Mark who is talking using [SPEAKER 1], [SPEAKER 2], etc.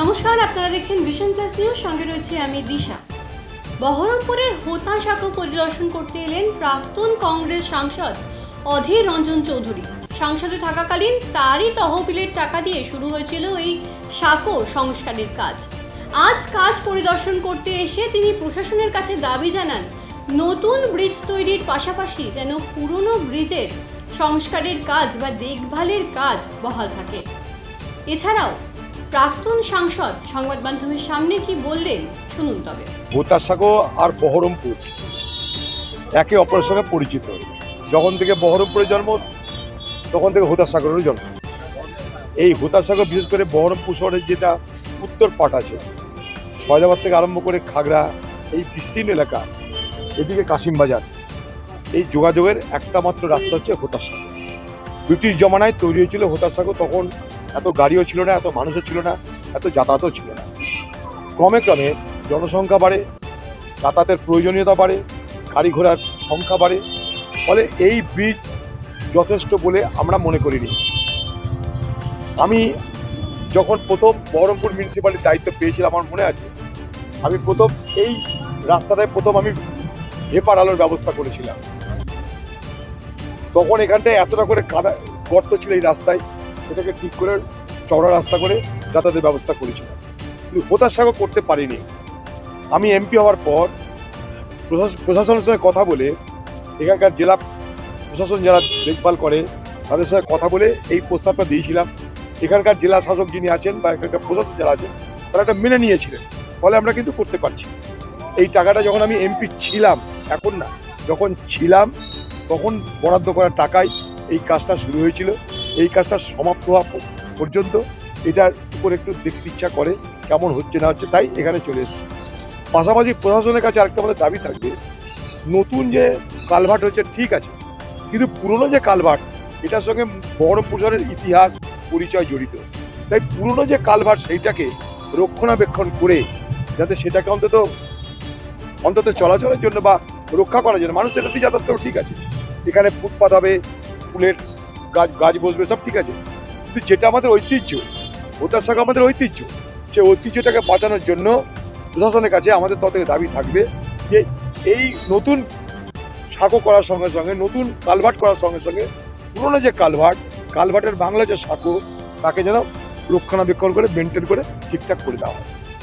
[SPEAKER 1] নমস্কার, আপনারা দেখছেন ভিশন প্লাস নিউজ, সঙ্গে রয়েছে আমি দিশা। বহরমপুরের হোতা সাঁকো পরিদর্শন করতে এলেন প্রাক্তন কংগ্রেস সাংসদ অধীর রঞ্জন চৌধুরী। সংসদে থাকাকালীন তারই তহবিলের টাকা দিয়ে শুরু হয়েছিল এই সাঁকো সংস্কারের কাজ। আজ কাজ পরিদর্শন করতে এসে তিনি প্রশাসনের কাছে দাবি জানান, নতুন ব্রিজ তৈরির পাশাপাশি যেন পুরনো ব্রিজের সংস্কারের কাজ বা দেখভালের কাজ বহাল থাকে। এছাড়াও প্রাক্তন সাংসদ সংবাদ মাধ্যমের সামনে কি বললেন শুনুন। তবে
[SPEAKER 2] হোতা সাঁকো আর বহরমপুর একে অপরের সঙ্গে পরিচিত। যখন থেকে বহরমপুরের জন্ম তখন থেকে হোতা সাঁকোরেরও জন্ম। এই হোতা সাঁকো বিশেষ করে বহরমপুর শহরের যেটা উত্তর পাট আছে, সয়দাবাদ থেকে আরম্ভ করে খাগড়া, এই বিস্তীর্ণ এলাকা, এদিকে কাশিমবাজার, এই যোগাযোগের একটা মাত্র রাস্তা হচ্ছে হোতা সাঁকো। ব্রিটিশ জমানায় তৈরি হয়েছিল হোতা সাঁকো। তখন এত গাড়িও ছিল না, এত মানুষও ছিল না, এত যাতায়াতও ছিল না। ক্রমে ক্রমে জনসংখ্যা বাড়ে, যাতায়াতের প্রয়োজনীয়তা বাড়ে, গাড়ি ঘোড়ার সংখ্যা বাড়ে, ফলে এই ব্রিজ যথেষ্ট বলে আমরা মনে করিনি। আমি যখন প্রথম বহরমপুর মিউনিসিপ্যালিটির দায়িত্ব পেয়েছিলাম, আমার মনে আছে, আমি প্রথম এই রাস্তাটায় আমি হেপার আলোর ব্যবস্থা করেছিলাম। তখন এখানটায় এতটা করে কাদা গর্ত ছিল এই রাস্তায়, সেটাকে ঠিক করে চওড়া রাস্তা করে যাতায়াতের ব্যবস্থা করেছিলাম, কিন্তু হোতা সাঁকো করতে পারিনি। আমি এমপি হওয়ার পর প্রশাসনের সঙ্গে কথা বলে, এখানকার জেলা প্রশাসন যারা দেখভাল করে তাদের সঙ্গে কথা বলে এই প্রস্তাবটা দিয়েছিলাম। এখানকার জেলা শাসক যিনি আছেন বা এখানকার প্রশাসন যারা আছেন তারা এটা মেনে নিয়েছিলেন, ফলে আমরা কিন্তু করতে পারছি। এই টাকাটা যখন আমি এমপি ছিলাম, এখন না, যখন ছিলাম তখন বরাদ্দ করা টাকায় এই কাজটা শুরু হয়েছিল। এই কাজটা সমাপ্ত হওয়া পর্যন্ত এটার উপর একটু দেখতে ইচ্ছা করে কেমন হচ্ছে না হচ্ছে, তাই এখানে চলে এসেছি। পাশাপাশি প্রশাসনের কাছে আরেকটা আমাদের দাবি থাকবে, নতুন যে কালভার্ট হচ্ছে ঠিক আছে, কিন্তু পুরনো যে কালভার্ট, এটার সঙ্গে বহরমপুর শহরের ইতিহাস পরিচয় জড়িত। তাই পুরনো যে কালভার্ট সেইটাকে রক্ষণাবেক্ষণ করে যাতে সেটাকে অন্তত চলাচলের জন্য বা রক্ষা করার জন্য, মানুষ এটাতে যাতায়াত করবে ঠিক আছে, এখানে ফুটপাত হবে, ফুলের গাছ বসবে, সব ঠিক আছে, কিন্তু যেটা আমাদের ঐতিহ্য, হোতা সাঁকো আমাদের ঐতিহ্য, সেই ঐতিহ্যটাকে বাঁচানোর জন্য প্রশাসনের কাছে আমাদের তত দাবি থাকবে যে এই নতুন সাঁকো করার সঙ্গে সঙ্গে, নতুন কালভার্ট করার সঙ্গে সঙ্গে পুরোনো যে কালভার্টের বাংলা যে সাঁকো, তাকে যেন রক্ষণাবেক্ষণ করে মেনটেন করে ঠিকঠাক করে দেওয়া হয়।